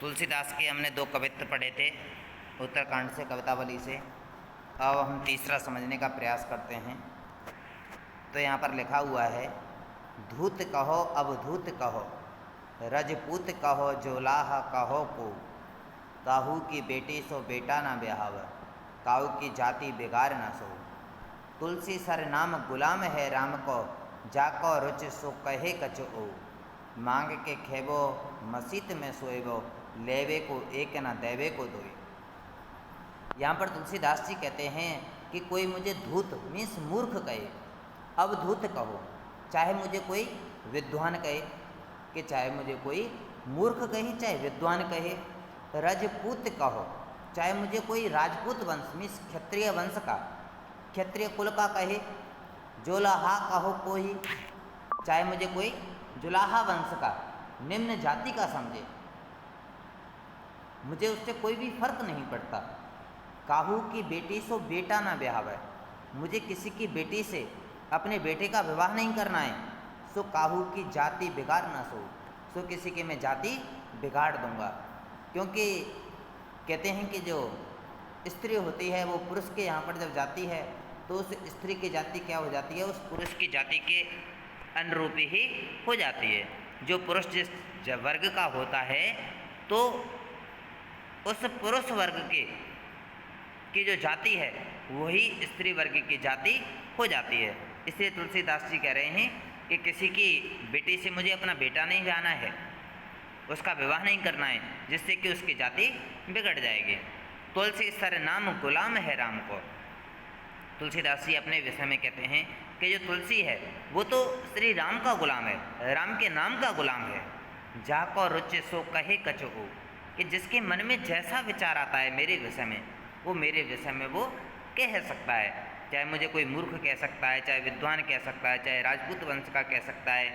तुलसीदास के हमने 2 कवित्व पढ़े थे, उत्तरकांड से, कवितावली से। अब हम तीसरा समझने का प्रयास करते हैं। तो यहाँ पर लिखा हुआ है, धूत कहो अवधूत कहो, रजपूत कहो जोलाह कहो को, काहू की बेटी सो बेटा ना ब्याहव, काहू की जाति बिगाड़ ना सो। तुलसी सर नाम गुलाम है राम को, जाको रुच सो कहे कछ ओ, मांग के खेबो मसीत में सोएबो, लेवे को एक न देवे को दोए। यहाँ पर तुलसीदास जी कहते हैं कि कोई मुझे धूत मीन्स मूर्ख कहे, अवधूत कहो, चाहे मुझे कोई विद्वान कहे, कि चाहे मुझे कोई मूर्ख कहे चाहे विद्वान कहे, रजपूत कहो, चाहे मुझे कोई राजपूत वंश मीन्स क्षत्रिय वंश का, क्षत्रिय कुल का कहे, जोलाहा कहो कोई, चाहे मुझे कोई जुलाहा वंश का निम्न जाति का समझे, मुझे उससे कोई भी फर्क नहीं पड़ता। काहू की बेटी सो बेटा ना ब्याहवे, मुझे किसी की बेटी से अपने बेटे का विवाह नहीं करना है। सो काहू की जाति बिगाड़ ना सो किसी की मैं जाति बिगाड़ दूंगा। क्योंकि कहते हैं कि जो स्त्री होती है वो पुरुष के यहाँ पर जब जाती है तो उस स्त्री की जाति क्या हो जाती है, उस पुरुष की जाति के अनुरूप ही हो जाती है। जो पुरुष जिस वर्ग का होता है तो उस पुरुष वर्ग की जो जाति है वही स्त्री वर्ग की जाति हो जाती है। इसलिए तुलसीदास जी कह रहे हैं कि किसी की बेटी से मुझे अपना बेटा नहीं ब्याहना है, उसका विवाह नहीं करना है, जिससे कि उसकी जाति बिगड़ जाएगी। तुलसी सर नाम गुलाम है राम को। तुलसीदास जी अपने विषय में कहते हैं कि जो तुलसी है वो तो श्री राम का गुलाम है, राम के नाम का गुलाम है। जाको रुचि सो कहे कछु हो, कि जिसके मन में जैसा विचार आता है मेरे विषय में, वो मेरे विषय में वो कह सकता है। चाहे मुझे कोई मूर्ख कह सकता है, चाहे विद्वान कह सकता है, चाहे राजपूत वंश का कह सकता है,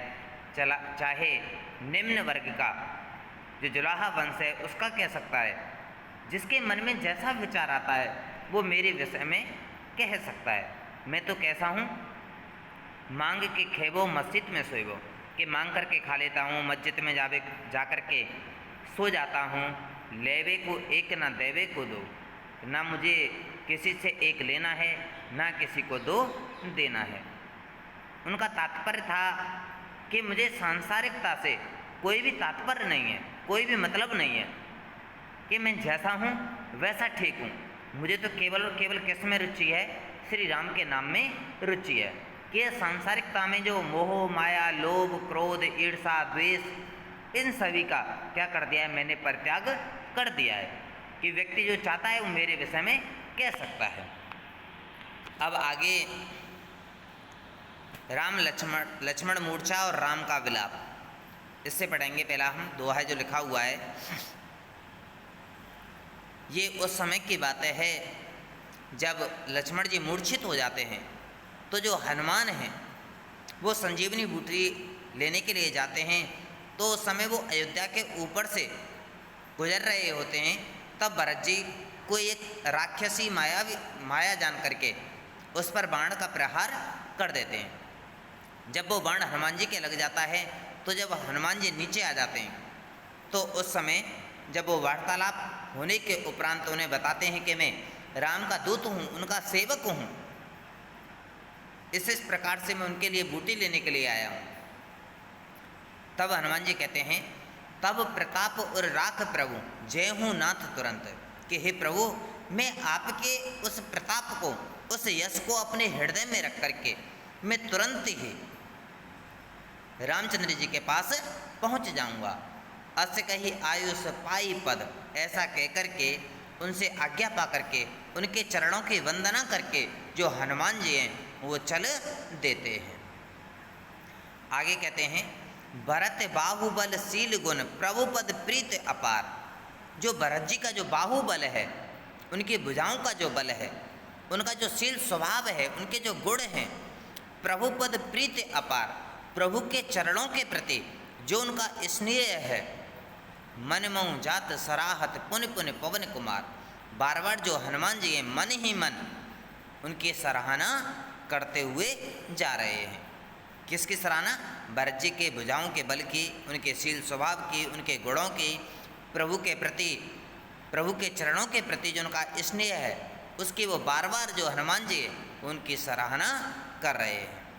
चाहे निम्न वर्ग का जो जुलाहा वंश है उसका कह सकता है। जिसके मन में जैसा विचार आता है वो मेरे विषय में कह सकता है। मैं तो कैसा हूँ, मांग के खेबो मस्जिद में सोएबो, कि मांग करके खा लेता हूँ, मस्जिद में जा कर के सो जाता हूँ। लेवे को एक ना देवे को दो, ना मुझे किसी से एक लेना है ना किसी को दो देना है। उनका तात्पर्य था कि मुझे सांसारिकता से कोई भी तात्पर्य नहीं है, कोई भी मतलब नहीं है, कि मैं जैसा हूँ वैसा ठीक हूँ। मुझे तो केवल और केवल किस में रुचि है, श्री राम के नाम में रुचि है। कि सांसारिकता में जो मोह माया लोभ क्रोध ईर्षा द्वेष इन सभी का क्या कर दिया है, मैंने परित्याग कर दिया है। कि व्यक्ति जो चाहता है वो मेरे विषय में कह सकता है। अब आगे राम लक्ष्मण मूर्छा और राम का विलाप, इससे पढ़ेंगे। पहला हम दोहा जो लिखा हुआ है, ये उस समय की बातें है जब लक्ष्मण जी मूर्छित हो जाते हैं तो जो हनुमान हैं वो संजीवनी बूटी लेने के लिए जाते हैं। तो उस समय वो अयोध्या के ऊपर से गुजर रहे होते हैं, तब भरत जी को एक राक्षसी माया जान करके उस पर बाण का प्रहार कर देते हैं। जब वो बाण हनुमान जी के लग जाता है तो जब हनुमान जी नीचे आ जाते हैं तो उस समय जब वो वार्तालाप होने के उपरांत उन्हें बताते हैं कि मैं राम का दूत हूँ, उनका सेवक हूँ, इस प्रकार से मैं उनके लिए बूटी लेने के लिए आया हूँ। तब हनुमान जी कहते हैं, तब प्रताप और राख प्रभु जय हूँ नाथ तुरंत, कि हे प्रभु मैं आपके उस प्रताप को, उस यश को अपने हृदय में रख करके मैं तुरंत ही रामचंद्र जी के पास पहुँच जाऊँगा। अस कही आयुष पाई पद, ऐसा कहकर के उनसे आज्ञा पा करके उनके चरणों की वंदना करके जो हनुमान जी हैं वो चल देते हैं। आगे कहते हैं, भरत बाहुबल शील गुण प्रभु पद प्रीत अपार। जो भरत जी का जो बाहुबल है, उनकी भुजाओं का जो बल है, उनका जो शील स्वभाव है, उनके जो गुण हैं, प्रभु पद प्रीत अपार, प्रभु के चरणों के प्रति जो उनका स्नेह है, मन मऊ जात सराहत पुन पुन पवन कुमार। बार बार जो हनुमान जी हैं मन ही मन उनकी सराहना करते हुए जा रहे हैं। किसकी सराहना? भरत जी के भुजाओं के बल की, उनके शील स्वभाव की, उनके गुणों की, प्रभु के प्रति, प्रभु के चरणों के प्रति जो उनका स्नेह है उसकी वो बार बार जो हनुमान जी उनकी सराहना कर रहे हैं।